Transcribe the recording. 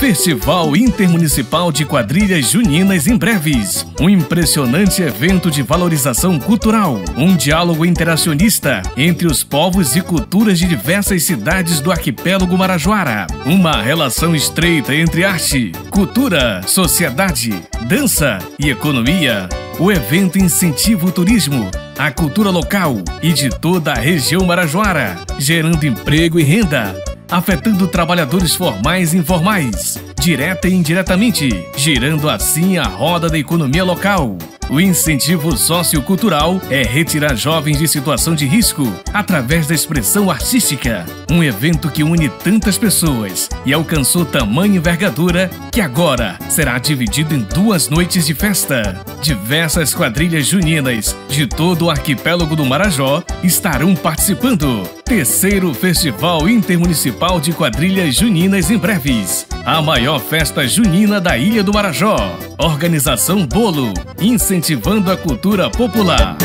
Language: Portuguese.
Festival Intermunicipal de Quadrilhas Juninas em Breves. Um impressionante evento de valorização cultural. Um diálogo interacionista entre os povos e culturas de diversas cidades do arquipélago Marajoara. Uma relação estreita entre arte, cultura, sociedade, dança e economia. O evento incentiva o turismo, a cultura local e de toda a região Marajoara, gerando emprego e renda, afetando trabalhadores formais e informais, direta e indiretamente, girando assim a roda da economia local. O incentivo sociocultural é retirar jovens de situação de risco através da expressão artística. Um evento que une tantas pessoas e alcançou tamanha envergadura que agora será dividido em 2 noites de festa. Diversas quadrilhas juninas de todo o arquipélago do Marajó estarão participando. Terceiro Festival Intermunicipal de Quadrilhas Juninas em Breves. A maior festa junina da Ilha do Marajó. Organização Bolo, incentivando a cultura popular.